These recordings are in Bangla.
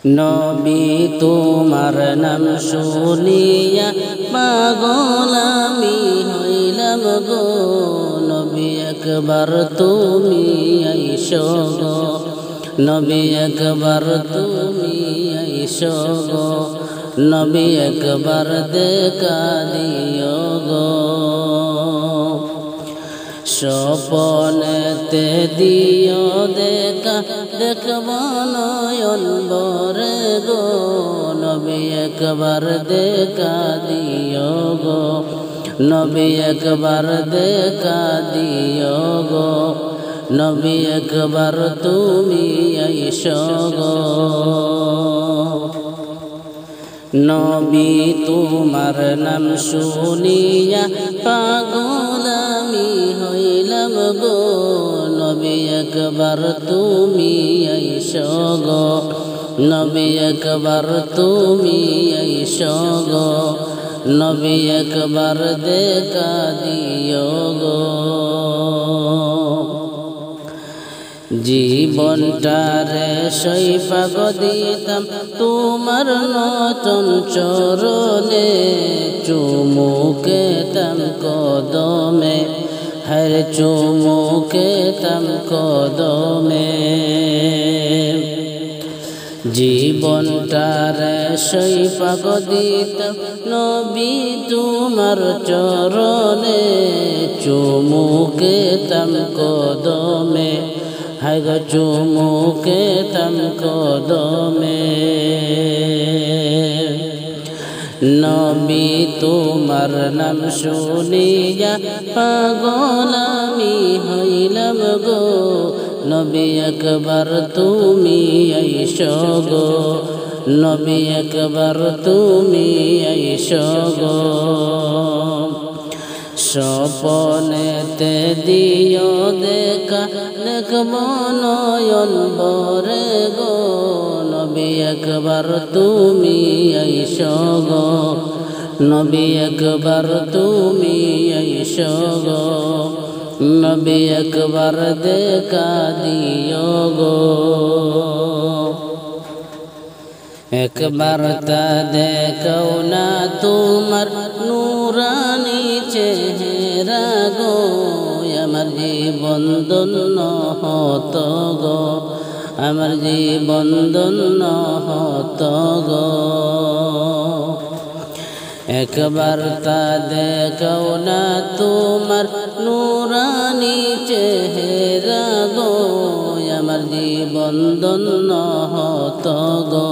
নবী তোমার নাম শুনিয়া পাগল আমি হইলাম গো। নবী একবার তুমি আইসো গো, নবী একবার তুমি আইসো গো, নবী একবার দেখা দিও গো। স্বপনেতে দিও দেখা, দেখব নয়ন ভরে গো। নবী একবার দেখা দিও গো, নবী একবার দেখা দিও গো, নবী একবার তুমি আইসো গো। নবী তোমার নাম শুনিয়া পাগল আমি হইলাম গো। নবী একবার তুমি আইসো গো, নবী একবার তুমি আইসো গো, নবী একবার দেখা দিও গো। জীবনটারে সৈফাগ দিতাম তোমার নতুন চরণে, চুমুকেতাম কদমে, হর চুমুকেতাম কদমে। জীবনটারে সৈফাগ দিতাম নবী তোমার চরণে, চুমুকেতাম কদমে, হায় গো চুমুকেতাম কদমে। নবী তোমার নাম শুনিয়া পাগল আমি হইলাম গো। নবী একবার তুমি আইসো গো, নবী একবার তুমি আইসো গো। স্বপনেতে দিও দেখা, দেখব নয়ন ভরে গো। নবী একবার তুমি আইসো গো, নবী একবার তুমি আইসো গো, নবী একবার দেখা দিও গো। একবার তা দেখো না তোমার নূরানি চেহারা গো। আমার জীবন ধন্য হতো গো, আমার জীবন ধন্য হতো গো। একবার তা দেখো না তোমার নূরানি চেহারা গো। আমার জীবন ধন্য হতো গো,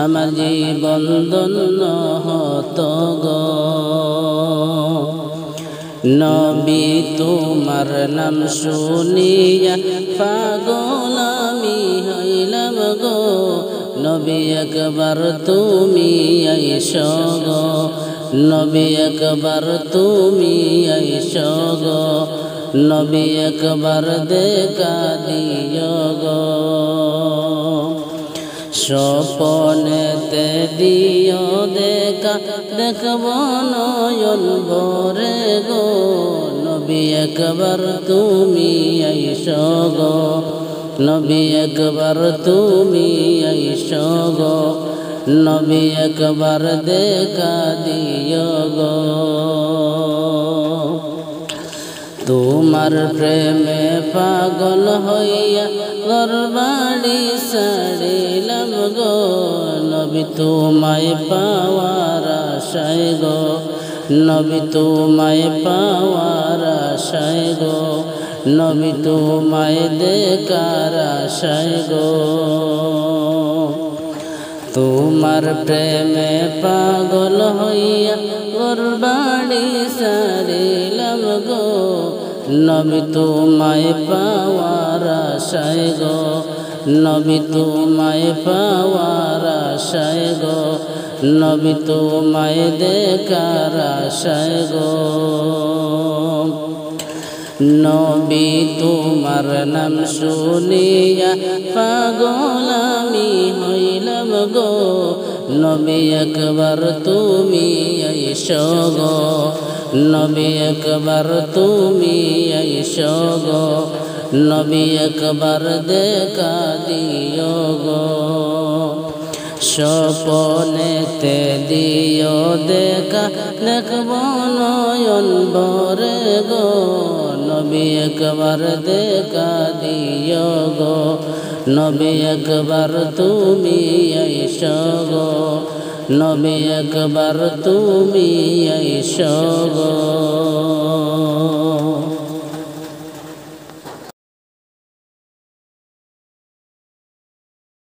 আমার জীবন ধন্য হতো গো। নবী তোমার নাম শুনিয়া পাগল আমি হইলাম গো। নবী একবার তুমি আইসো গো, নবী একবার তুমি আইসো গো, নবী একবার দেখা দিও গো। স্বপনেতে দিও দেখা, দেখব নয়ন ভরে গো। নবী একবার তুমি আইসো গো, নবী একবার তুমি আইসো গো, নবী একবার দেখা দিও গো। তোমার প্রেমে পাগল হইয়া ঘরবাড়ি ছাড়িলাম গো। নবী তোমায় পাওয়ার আশায় গো, নবী তোমায় পাওয়ার আশায় গো, নবী তোমায় দেখার আশায় গো। তোমার প্রেমে পাগল হইয়া ঘরবাড়ি ছাড়িলাম গো। নবী তোমায় পাওয়ার আশায় গো, নবী তোমায় পাওয়ার আশায় গো, নবী তোমায় দেখার আশায় গো। নবী তোমার নাম শুনিয়া পাগল আমি হইলাম গো। নবী একবার তুমি আইসো গো, নবী একবার তুমি আইসো গো, নবী একবার দেখা দিও গো। স্বপনেতে দিও দেখা দেখব নয়ন ভরে গো নবী একবার দেখা দিও গো নবী একবার তুমি আইসো গো নবী একবার তুমি আইসো গো